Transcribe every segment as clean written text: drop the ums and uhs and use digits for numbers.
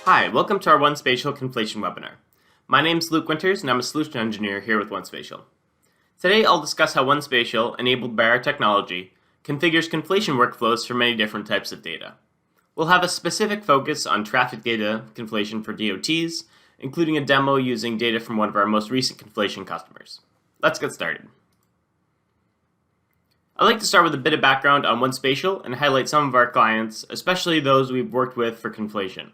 Hi, welcome to our 1Spatial Conflation webinar. My name is Luke Winters and I'm a solution engineer here with 1Spatial. Today I'll discuss how 1Spatial, enabled by our technology, configures conflation workflows for many different types of data. We'll have a specific focus on traffic data conflation for DOTs, including a demo using data from one of our most recent conflation customers. Let's get started. I'd like to start with a bit of background on 1Spatial and highlight some of our clients, especially those we've worked with for conflation.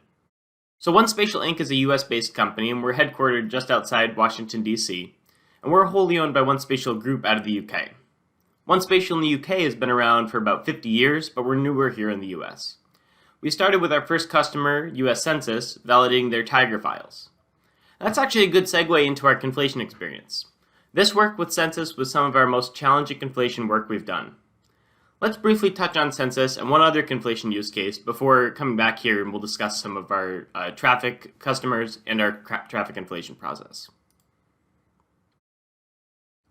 So 1Spatial Inc. is a US-based company, and we're headquartered just outside Washington, D.C., and we're wholly owned by 1Spatial Group out of the UK. 1Spatial in the UK has been around for about 50 years, but we're newer here in the US. We started with our first customer, US Census, validating their Tiger files. That's actually a good segue into our conflation experience. This work with Census was some of our most challenging conflation work we've done. Let's briefly touch on Census and one other conflation use case before coming back here and we'll discuss some of our traffic customers and our traffic conflation process.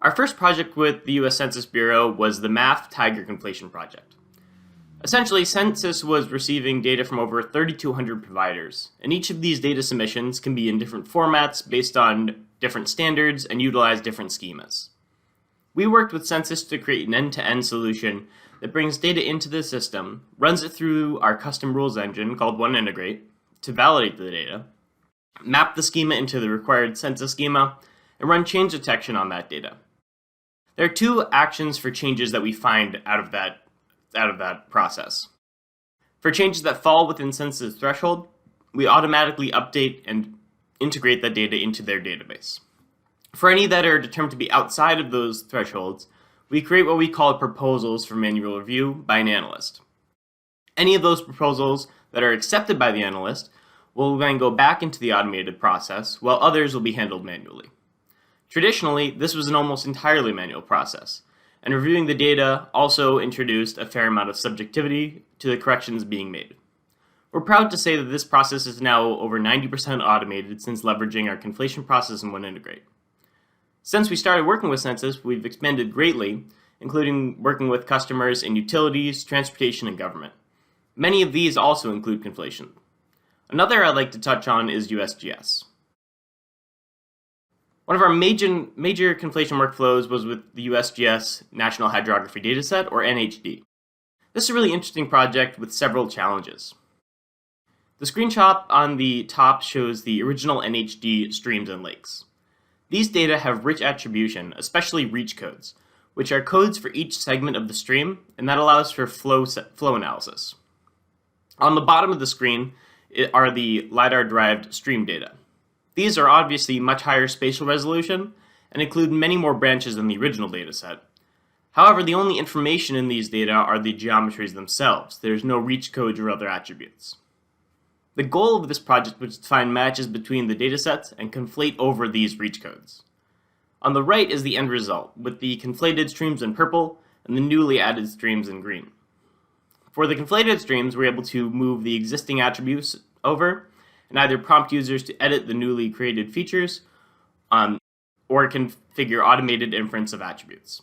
Our first project with the US Census Bureau was the MAF Tiger Conflation Project. Essentially, Census was receiving data from over 3,200 providers, and each of these data submissions can be in different formats based on different standards and utilize different schemas. We worked with Census to create an end-to-end solution that brings data into the system, runs it through our custom rules engine called OneIntegrate to validate the data, map the schema into the required Census schema, and run change detection on that data. There are two actions for changes that we find out of that process. For changes that fall within Census threshold, we automatically update and integrate that data into their database. For any that are determined to be outside of those thresholds, we create what we call proposals for manual review by an analyst. Any of those proposals that are accepted by the analyst will then go back into the automated process, while others will be handled manually. Traditionally, this was an almost entirely manual process, and reviewing the data also introduced a fair amount of subjectivity to the corrections being made. We're proud to say that this process is now over 90% automated since leveraging our conflation process in OneIntegrate. Since we started working with Census, we've expanded greatly, including working with customers in utilities, transportation, and government. Many of these also include conflation. Another I'd like to touch on is USGS. One of our major conflation workflows was with the USGS National Hydrography Dataset, or NHD. This is a really interesting project with several challenges. The screenshot on the top shows the original NHD streams and lakes. These data have rich attribution, especially reach codes, which are codes for each segment of the stream, and that allows for flow analysis. On the bottom of the screen are the LiDAR-derived stream data. These are obviously much higher spatial resolution and include many more branches than the original dataset. However, the only information in these data are the geometries themselves. There's no reach codes or other attributes. The goal of this project was to find matches between the datasets and conflate over these reach codes. On the right is the end result, with the conflated streams in purple and the newly added streams in green. For the conflated streams, we're able to move the existing attributes over and either prompt users to edit the newly created features or configure automated inference of attributes.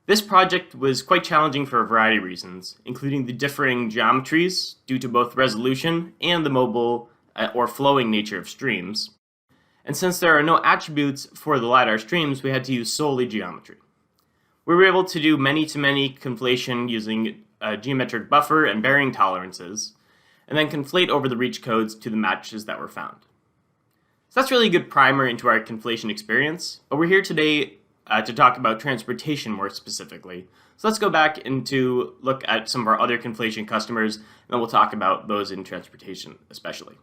This project was quite challenging for a variety of reasons, including the differing geometries due to both resolution and the mobile or flowing nature of streams. And since there are no attributes for the LiDAR streams, we had to use solely geometry. We were able to do many-to-many conflation using a geometric buffer and bearing tolerances, and then conflate over the reach codes to the matches that were found. So that's really a good primer into our conflation experience, but we're here today to talk about transportation more specifically. So let's go back and to look at some of our other conflation customers, and then we'll talk about those in transportation especially.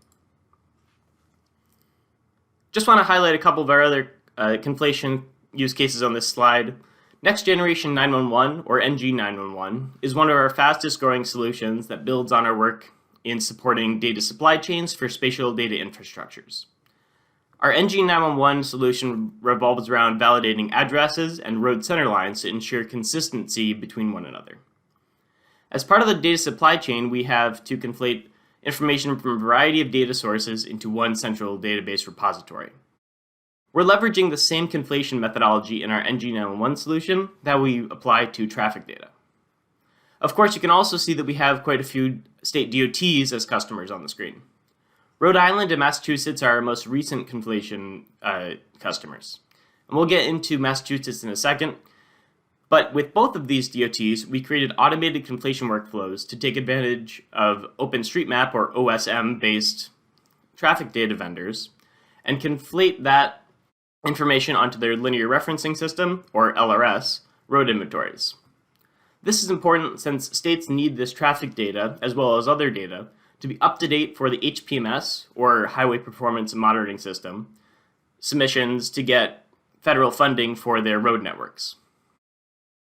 Just want to highlight a couple of our other conflation use cases on this slide. Next Generation 911, or NG911, is one of our fastest growing solutions that builds on our work in supporting data supply chains for spatial data infrastructures. Our NG911 solution revolves around validating addresses and road center lines to ensure consistency between one another. As part of the data supply chain, we have to conflate information from a variety of data sources into one central database repository. We're leveraging the same conflation methodology in our NGN1 solution that we apply to traffic data. Of course, you can also see that we have quite a few state DOTs as customers on the screen. Rhode Island and Massachusetts are our most recent conflation customers. And we'll get into Massachusetts in a second. But with both of these DOTs, we created automated conflation workflows to take advantage of OpenStreetMap or OSM-based traffic data vendors and conflate that information onto their linear referencing system, or LRS, road inventories. This is important since states need this traffic data, as well as other data, to be up to date for the HPMS, or Highway Performance Monitoring System, submissions to get federal funding for their road networks.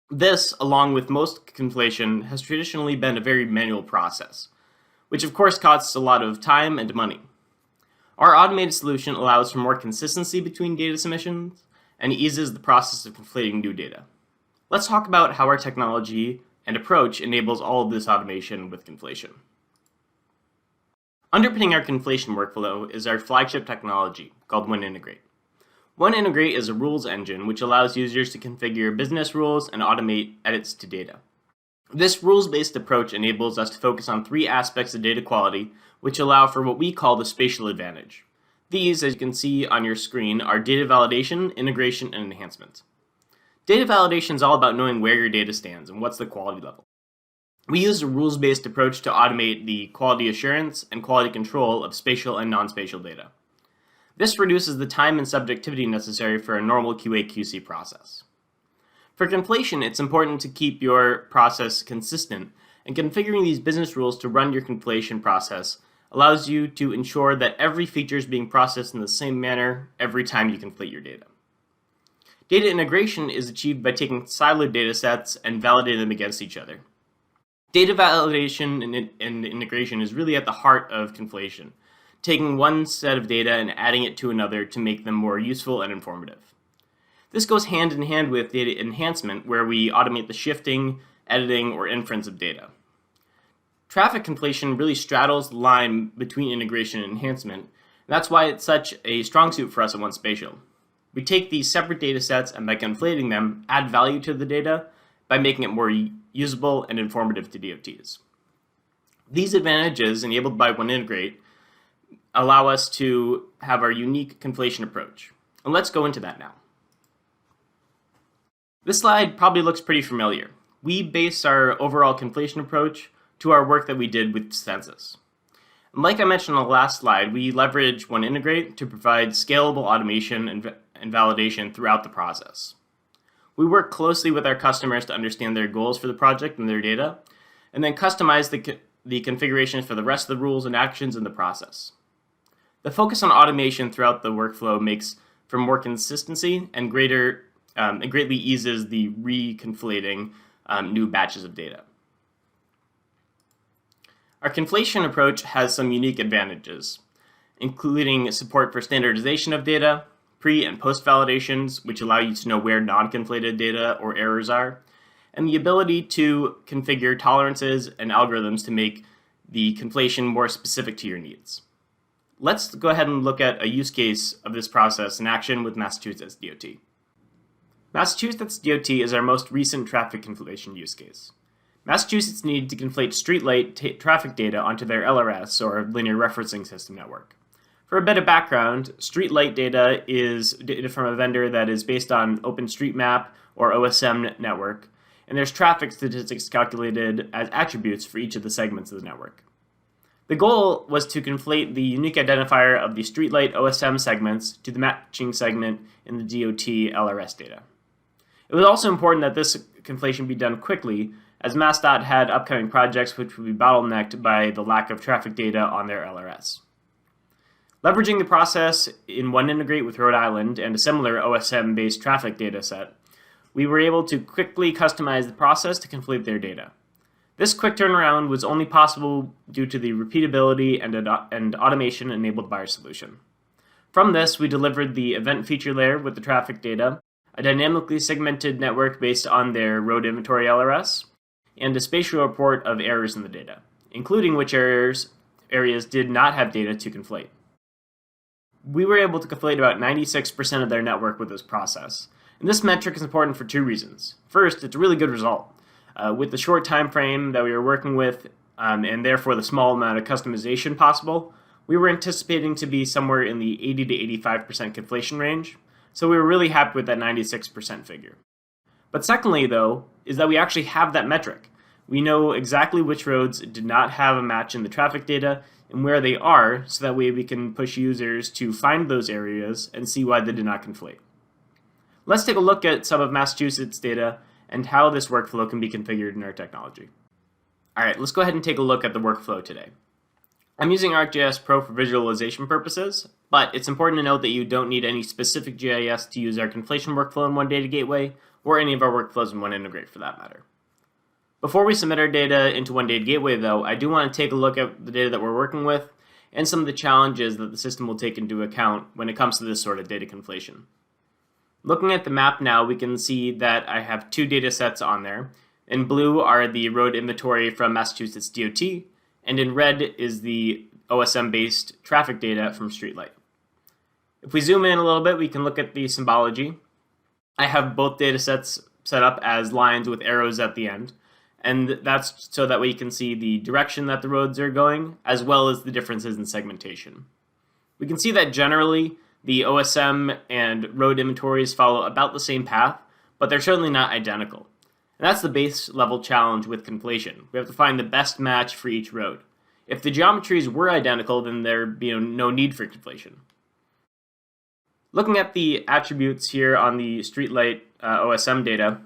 This, along with most conflation, has traditionally been a very manual process, which of course costs a lot of time and money. Our automated solution allows for more consistency between data submissions and eases the process of conflating new data. Let's talk about how our technology and approach enables all of this automation with conflation. Underpinning our conflation workflow is our flagship technology called OneIntegrate. OneIntegrate is a rules engine which allows users to configure business rules and automate edits to data. This rules-based approach enables us to focus on three aspects of data quality, which allow for what we call the spatial advantage. These, as you can see on your screen, are data validation, integration, and enhancement. Data validation is all about knowing where your data stands and what's the quality level. We use a rules-based approach to automate the quality assurance and quality control of spatial and non-spatial data. This reduces the time and subjectivity necessary for a normal QA/QC process. For conflation, it's important to keep your process consistent, and configuring these business rules to run your conflation process allows you to ensure that every feature is being processed in the same manner every time you conflate your data. Data integration is achieved by taking siloed data sets and validating them against each other. Data validation and integration is really at the heart of conflation, taking one set of data and adding it to another to make them more useful and informative. This goes hand in hand with data enhancement, where we automate the shifting, editing, or inference of data. Traffic conflation really straddles the line between integration and enhancement, and that's why it's such a strong suit for us at 1Spatial. We take these separate data sets and by conflating them, add value to the data by making it more usable and informative to DOTs. These advantages, enabled by OneIntegrate, allow us to have our unique conflation approach. And let's go into that now. This slide probably looks pretty familiar. We base our overall conflation approach to our work that we did with Census. And like I mentioned on the last slide, we leverage OneIntegrate to provide scalable automation and validation throughout the process. We work closely with our customers to understand their goals for the project and their data, and then customize the configuration for the rest of the rules and actions in the process. The focus on automation throughout the workflow makes for more consistency and greatly eases the reconflating new batches of data. Our conflation approach has some unique advantages, including support for standardization of data, pre- and post-validations, which allow you to know where non-conflated data or errors are, and the ability to configure tolerances and algorithms to make the conflation more specific to your needs. Let's go ahead and look at a use case of this process in action with Massachusetts DOT. Massachusetts DOT is our most recent traffic conflation use case. Massachusetts needed to conflate streetlight traffic data onto their LRS, or Linear Referencing System network. For a bit of background, streetlight data is data from a vendor that is based on OpenStreetMap or OSM network, and there's traffic statistics calculated as attributes for each of the segments of the network. The goal was to conflate the unique identifier of the streetlight OSM segments to the matching segment in the DOT LRS data. It was also important that this conflation be done quickly, as MassDOT had upcoming projects which would be bottlenecked by the lack of traffic data on their LRS. Leveraging the process in OneIntegrate with Rhode Island and a similar OSM-based traffic data set, we were able to quickly customize the process to conflate their data. This quick turnaround was only possible due to the repeatability and automation enabled by our solution. From this, we delivered the event feature layer with the traffic data, a dynamically segmented network based on their road inventory LRS, and a spatial report of errors in the data, including which areas did not have data to conflate. we were able to conflate about 96% of their network with this process. And this metric is important for two reasons. First, it's a really good result. With the short time frame that we were working with, and therefore the small amount of customization possible, we were anticipating to be somewhere in the 80 to 85% conflation range, so we were really happy with that 96% figure. But secondly, though, is that we actually have that metric. We know exactly which roads did not have a match in the traffic data and where they are, so that way we can push users to find those areas and see why they did not conflate. Let's take a look at some of Massachusetts data and how this workflow can be configured in our technology. All right, let's go ahead and take a look at the workflow today. I'm using ArcGIS Pro for visualization purposes, but it's important to note that you don't need any specific GIS to use our conflation workflow in OneData Gateway, or any of our workflows in OneIntegrate for that matter. Before we submit our data into OneData Gateway, though, I do want to take a look at the data that we're working with and some of the challenges that the system will take into account when it comes to this sort of data conflation. Looking at the map now, we can see that I have two data sets on there. In blue are the road inventory from Massachusetts DOT, and in red is the OSM-based traffic data from Streetlight. If we zoom in a little bit, we can look at the symbology. I have both data sets set up as lines with arrows at the end, and that's so that way you can see the direction that the roads are going, as well as the differences in segmentation. We can see that generally the OSM and road inventories follow about the same path, but they're certainly not identical. And that's the base level challenge with conflation. We have to find the best match for each road. If the geometries were identical, then there'd be no need for conflation. Looking at the attributes here on the Streetlight OSM data,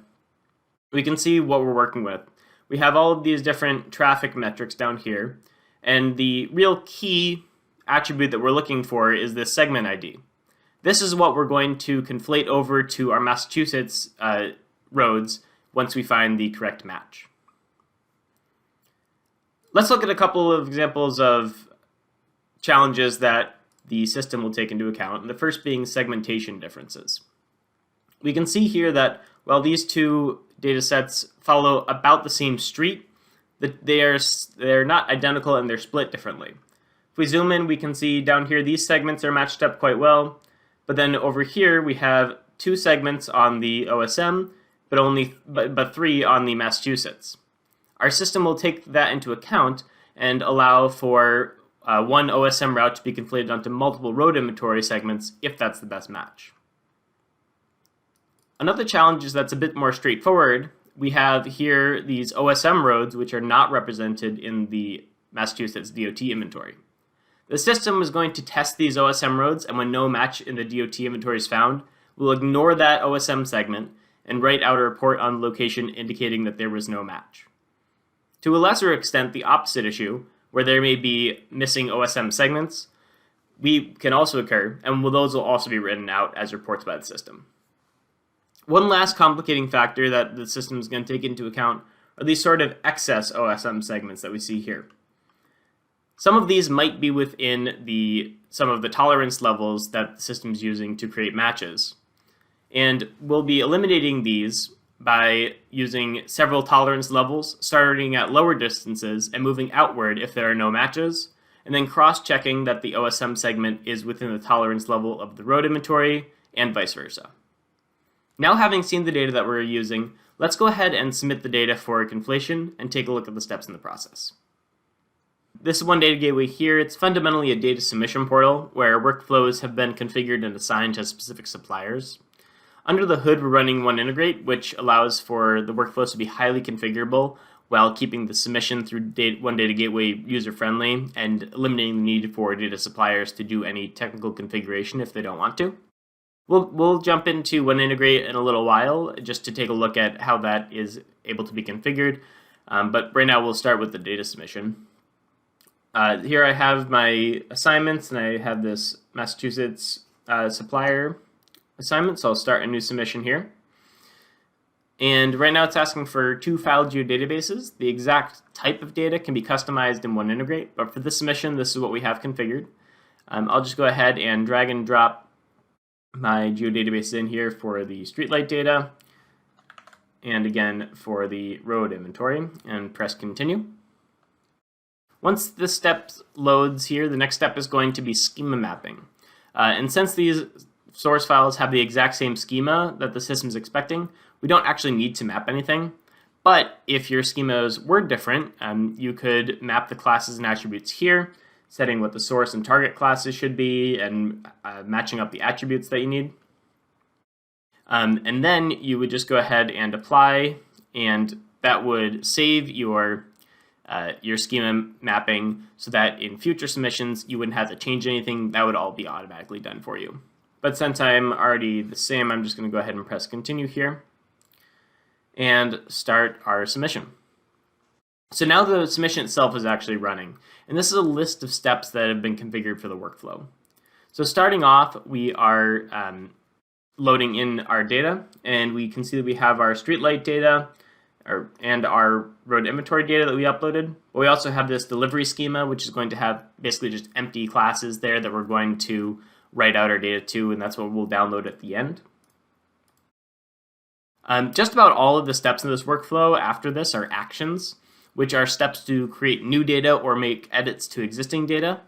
we can see what we're working with. We have all of these different traffic metrics down here, and the real key attribute that we're looking for is this segment ID. This is what we're going to conflate over to our Massachusetts roads once we find the correct match. Let's look at a couple of examples of challenges that the system will take into account, and the first being segmentation differences. We can see here that while these two data sets follow about the same street, they're not identical and they're split differently. If we zoom in, we can see down here these segments are matched up quite well, but then over here we have two segments on the OSM, but three on the Massachusetts. Our system will take that into account and allow for one OSM route to be conflated onto multiple road inventory segments if that's the best match. Another challenge is that's a bit more straightforward. We have here these OSM roads which are not represented in the Massachusetts DOT inventory. The system is going to test these OSM roads, and when no match in the DOT inventory is found, we'll ignore that OSM segment and write out a report on the location indicating that there was no match. To a lesser extent, the opposite issue, where there may be missing OSM segments, can also occur, and those will also be written out as reports by the system. One last complicating factor that the system is going to take into account are these sort of excess OSM segments that we see here. Some of these might be within some of the tolerance levels that the system is using to create matches. And we'll be eliminating these by using several tolerance levels, starting at lower distances and moving outward if there are no matches, and then cross-checking that the OSM segment is within the tolerance level of the road inventory, and vice versa. Now, having seen the data that we're using, let's go ahead and submit the data for conflation and take a look at the steps in the process. This is OneData Gateway here. It's fundamentally a data submission portal where workflows have been configured and assigned to specific suppliers. Under the hood, we're running OneIntegrate, which allows for the workflows to be highly configurable while keeping the submission through OneData Gateway user-friendly and eliminating the need for data suppliers to do any technical configuration if they don't want to. We'll jump into OneIntegrate in a little while just to take a look at how that is able to be configured, but right now we'll start with the data submission. Here I have my assignments, and I have this Massachusetts supplier assignment, so I'll start a new submission here. And right now it's asking for two file geodatabases. The exact type of data can be customized in OneIntegrate, but for this submission, this is what we have configured. I'll just go ahead and drag and drop my geodatabases in here for the streetlight data, and again for the road inventory, and press continue. Once this step loads here, the next step is going to be schema mapping. And since these source files have the exact same schema that the system is expecting, we don't actually need to map anything. But if your schemas were different, you could map the classes and attributes here, setting what the source and target classes should be, and matching up the attributes that you need. And then you would just go ahead and apply, and that would save your schema mapping so that in future submissions you wouldn't have to change anything. That would all be automatically done for you. But since I'm already the same, I'm just going to go ahead and press continue here and start our submission. So now the submission itself is actually running, and this is a list of steps that have been configured for the workflow. So starting off, we are loading in our data, and we can see that we have our streetlight data and our road inventory data that we uploaded. But we also have this delivery schema, which is going to have basically just empty classes there that we're going to write out our data to, and that's what we'll download at the end. Just about all of the steps in this workflow after this are actions, which are steps to create new data or make edits to existing data.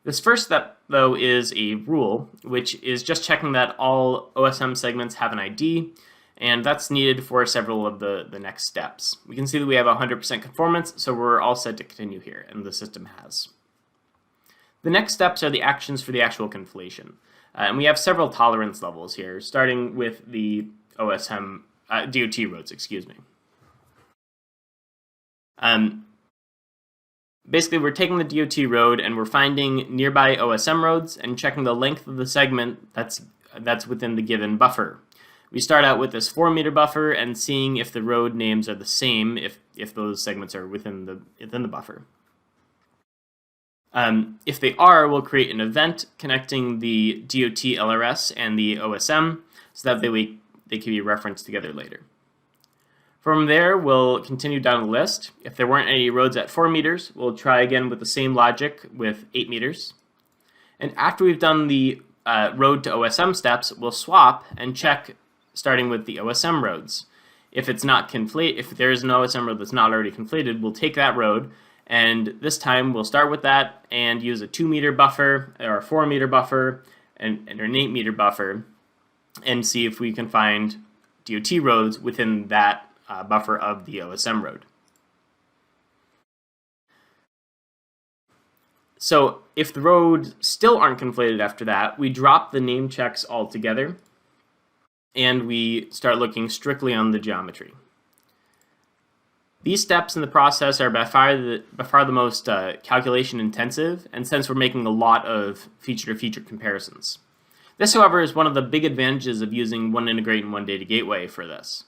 This first step, though, is a rule, which is just checking that all OSM segments have an ID, and that's needed for several of the next steps. We can see that we have 100% conformance, so we're all set to continue here, and the system has. The next steps are the actions for the actual conflation, and we have several tolerance levels here, starting with the OSM DOT roads, excuse me. Basically, we're taking the DOT road and we're finding nearby OSM roads and checking the length of the segment that's within the given buffer. We start out with this 4-meter buffer and seeing if the road names are the same if those segments are within the buffer. If they are, we'll create an event connecting the DOT LRS and the OSM so that they can be referenced together later. From there, we'll continue down the list. If there weren't any roads at 4 meters, we'll try again with the same logic with 8 meters. And after we've done the road to OSM steps, we'll swap and check starting with the OSM roads. If it's not if there is an OSM road that's not already conflated, we'll take that road, and this time we'll start with that and use a 2-meter buffer or a 4-meter buffer and an 8-meter buffer and see if we can find DOT roads within that buffer of the OSM road. So if the roads still aren't conflated after that, we drop the name checks altogether and we start looking strictly on the geometry. These steps in the process are by far the most calculation intensive, and since we're making a lot of feature-to-feature comparisons. This, however, is one of the big advantages of using OneIntegrate and OneData Gateway for this.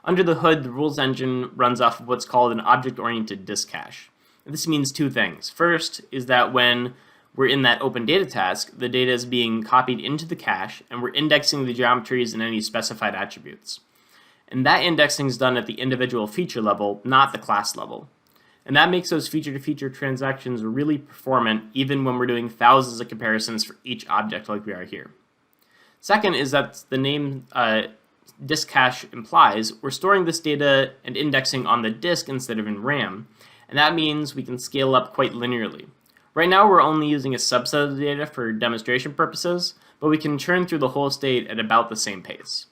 Under the hood, the rules engine runs off of what's called an object-oriented disk cache. This means two things. First is that when we're in that open data task, the data is being copied into the cache, and we're indexing the geometries and any specified attributes. And that indexing is done at the individual feature level, not the class level. And that makes those feature-to-feature transactions really performant, even when we're doing thousands of comparisons for each object like we are here. Second is that the name disk cache implies we're storing this data and indexing on the disk instead of in RAM, and that means we can scale up quite linearly. Right now we're only using a subset of the data for demonstration purposes, but we can churn through the whole state at about the same pace.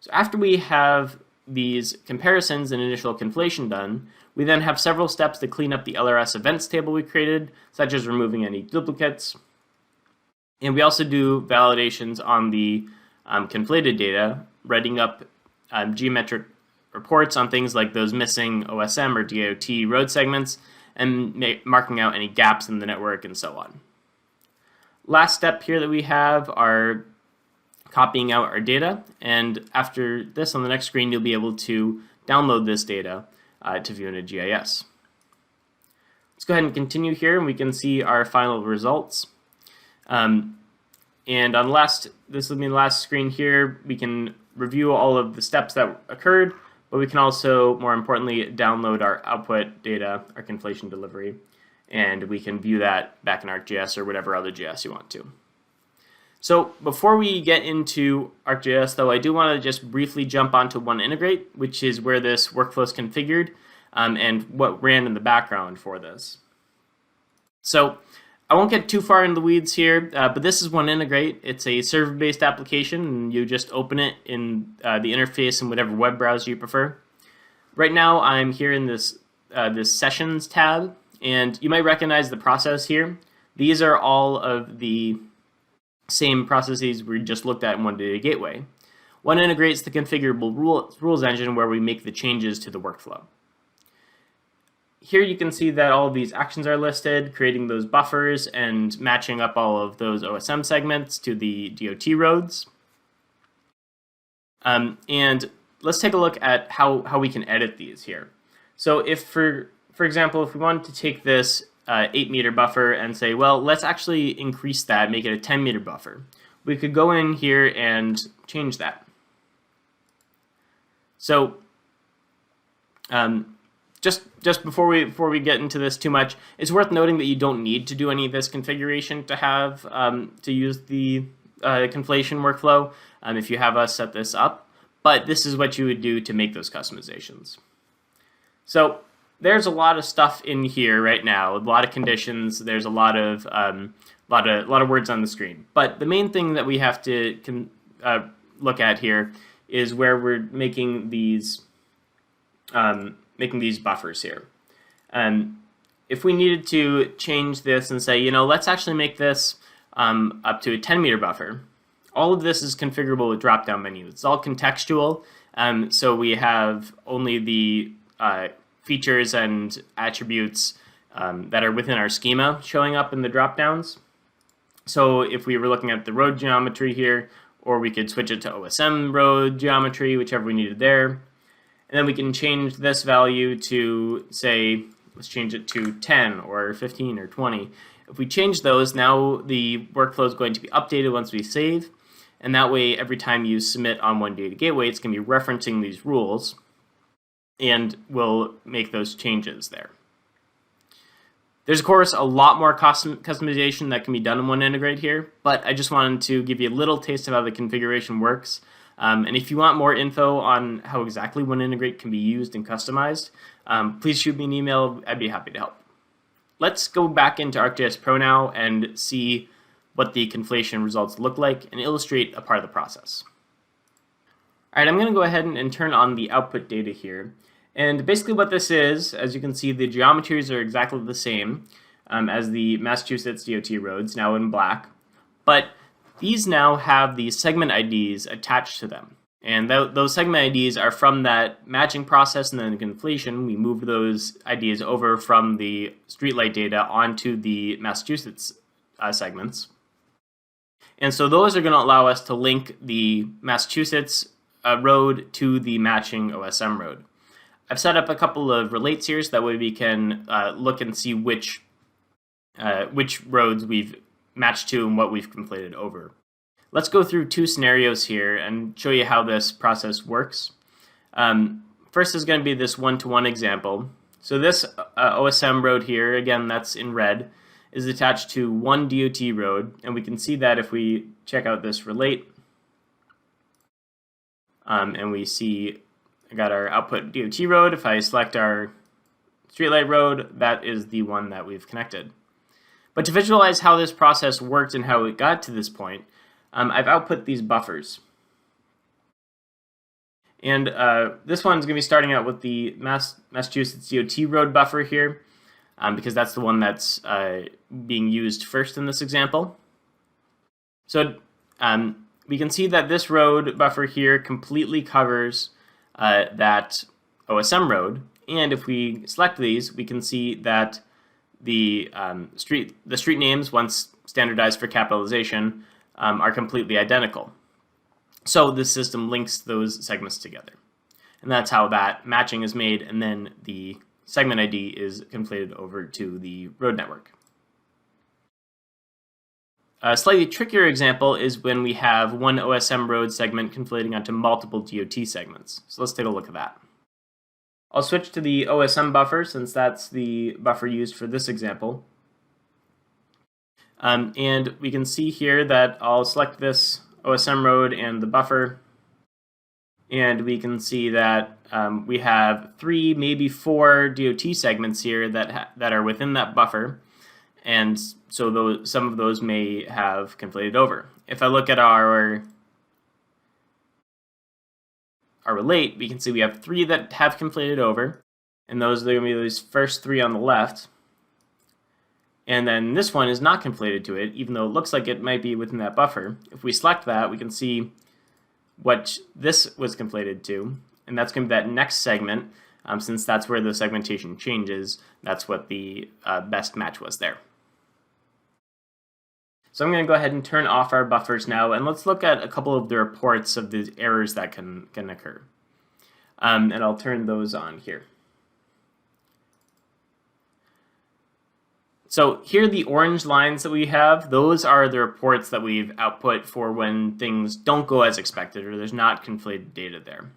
So after we have these comparisons and initial conflation done, we then have several steps to clean up the LRS events table we created, such as removing any duplicates. And we also do validations on the conflated data, writing up geometric reports on things like those missing OSM or DOT road segments, and marking out any gaps in the network and so on. Last step here that we have are copying out our data, and after this on the next screen you'll be able to download this data to view in a GIS. Let's go ahead and continue here and we can see our final results. And on this will be the last screen here, we can review all of the steps that occurred, but we can also, more importantly, download our output data, our conflation delivery, and we can view that back in ArcGIS or whatever other GIS you want to. So before we get into ArcGIS, though, I do want to just briefly jump onto OneIntegrate, which is where this workflow is configured and what ran in the background for this. So I won't get too far in the weeds here, but this is OneIntegrate. It's a server-based application, and you just open it in the interface in whatever web browser you prefer. Right now, I'm here in this Sessions tab, and you might recognize the process here. These are all of the same processes we just looked at in OneData Gateway. OneIntegrate is the configurable rules engine where we make the changes to the workflow. Here you can see that all of these actions are listed, creating those buffers and matching up all of those OSM segments to the DOT roads. And let's take a look at how we can edit these here. So if, for example, if we wanted to take this 8-meter buffer and say, well, let's actually increase that, make it a 10-meter buffer, we could go in here and change that. So just before we get into this too much, it's worth noting that you don't need to do any of this configuration to have to use the conflation workflow if you have us set this up. But this is what you would do to make those customizations. So there's a lot of stuff in here right now, a lot of conditions. There's a lot of words on the screen. But the main thing that we have to look at here is where we're making these buffers here. If we needed to change this and say, let's actually make this up to a 10-meter buffer, all of this is configurable with drop-down menus. It's all contextual, so we have only the features and attributes that are within our schema showing up in the drop-downs. So if we were looking at the road geometry here, or we could switch it to OSM road geometry, whichever we needed there. And then we can change this value to, say, let's change it to 10 or 15 or 20. If we change those, now the workflow is going to be updated once we save. And that way, every time you submit on OneData Gateway, it's going to be referencing these rules, and we'll make those changes there. There's, of course, a lot more customization that can be done in OneIntegrate here, but I just wanted to give you a little taste of how the configuration works. And if you want more info on how exactly OneIntegrate can be used and customized, please shoot me an email. I'd be happy to help. Let's go back into ArcGIS Pro now and see what the conflation results look like and illustrate a part of the process. All right, I'm going to go ahead and turn on the output data here. And basically what this is, as you can see, the geometries are exactly the same as the Massachusetts DOT roads, now in black. But these now have the segment IDs attached to them. And those segment IDs are from that matching process and then the conflation. We moved those IDs over from the streetlight data onto the Massachusetts segments. And so those are going to allow us to link the Massachusetts road to the matching OSM road. I've set up a couple of relates here so that way we can look and see which roads we've matched to and what we've conflated over. Let's go through two scenarios here and show you how this process works. First is going to be this one-to-one example. So this OSM road here, again, that's in red, is attached to one DOT road, and we can see that if we check out this relate, and we see I got our output DOT road. If I select our streetlight road, that is the one that we've connected. But to visualize how this process worked and how it got to this point, I've output these buffers. And this one's going to be starting out with the Massachusetts DOT road buffer here, because that's the one that's being used first in this example. So we can see that this road buffer here completely covers that OSM road, and if we select these, we can see that the street names, once standardized for capitalization, are completely identical. So the system links those segments together, and that's how that matching is made, and then the segment ID is conflated over to the road network. A slightly trickier example is when we have one OSM road segment conflating onto multiple DOT segments. So let's take a look at that. I'll switch to the OSM buffer since that's the buffer used for this example. And we can see here that I'll select this OSM road and the buffer, and we can see that we have 3, maybe 4 DOT segments here that are within that buffer. and so some of those may have conflated over. If I look at our relate, we can see we have 3 that have conflated over, and those are going to be those first 3 on the left. And then this one is not conflated to it, even though it looks like it might be within that buffer. If we select that, we can see what this was conflated to, and that's going to be that next segment. Since that's where the segmentation changes, that's what the best match was there. So I'm going to go ahead and turn off our buffers now, and let's look at a couple of the reports of the errors that can occur. And I'll turn those on here. So here, the orange lines that we have, those are the reports that we've output for when things don't go as expected or there's not conflated data there.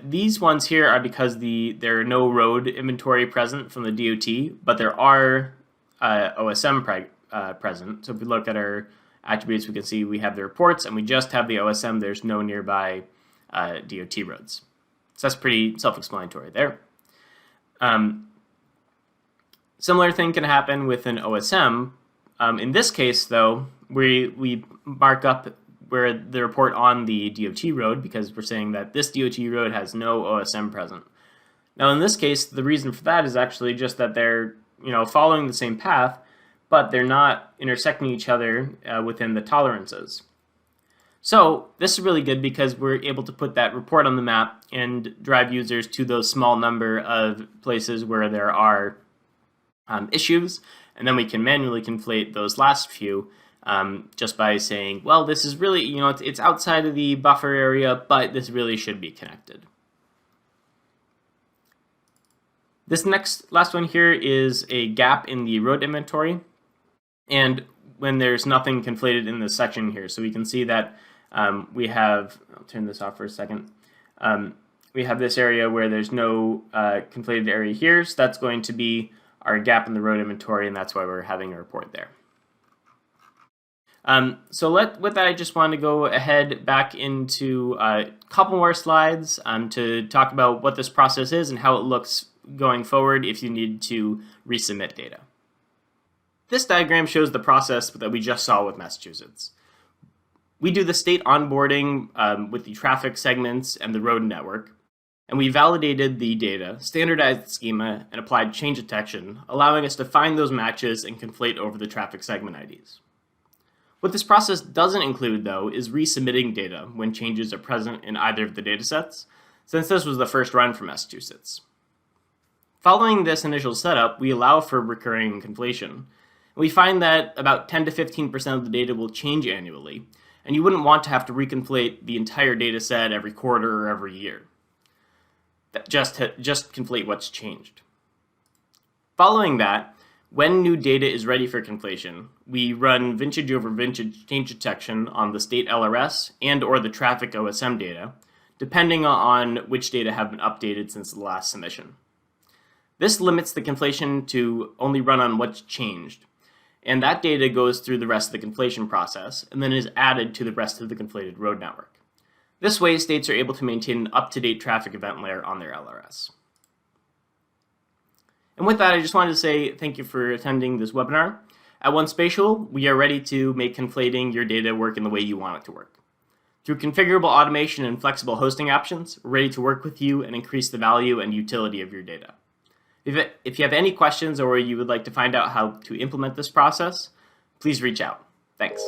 These ones here are because there are no road inventory present from the DOT, but there are OSM present. So if we look at our attributes, we can see we have the reports and we just have the OSM. There's no nearby DOT roads. So that's pretty self-explanatory there. Similar thing can happen with an OSM. In this case, though, we mark up where the report on the DOT road because we're saying that this DOT road has no OSM present. Now, in this case, the reason for that is actually just that they're following the same path, but they're not intersecting each other within the tolerances. So this is really good because we're able to put that report on the map and drive users to those small number of places where there are issues, and then we can manually conflate those last few just by saying, well, this is really, it's outside of the buffer area, but this really should be connected. This last one here is a gap in the road inventory, and when there's nothing conflated in this section here. So we can see that we have, I'll turn this off for a second, we have this area where there's no conflated area here, so that's going to be our gap in the road inventory, and that's why we're having a report there. With that, I just want to go ahead back into a couple more slides to talk about what this process is and how it looks going forward if you need to resubmit data. This diagram shows the process that we just saw with Massachusetts. We do the state onboarding with the traffic segments and the road network, and we validated the data, standardized the schema, and applied change detection, allowing us to find those matches and conflate over the traffic segment IDs. What this process doesn't include, though, is resubmitting data when changes are present in either of the datasets, since this was the first run for Massachusetts. Following this initial setup, we allow for recurring conflation. We find that about 10 to 15% of the data will change annually, and you wouldn't want to have to reconflate the entire dataset every quarter or every year. Just conflate what's changed. Following that, when new data is ready for conflation, we run vintage over vintage change detection on the state LRS and or the traffic OSM data, depending on which data have been updated since the last submission. This limits the conflation to only run on what's changed, and that data goes through the rest of the conflation process and then is added to the rest of the conflated road network. This way, states are able to maintain an up-to-date traffic event layer on their LRS. And with that, I just wanted to say thank you for attending this webinar. At 1Spatial, we are ready to make conflating your data work in the way you want it to work. Through configurable automation and flexible hosting options, we're ready to work with you and increase the value and utility of your data. If you have any questions or you would like to find out how to implement this process, please reach out. Thanks.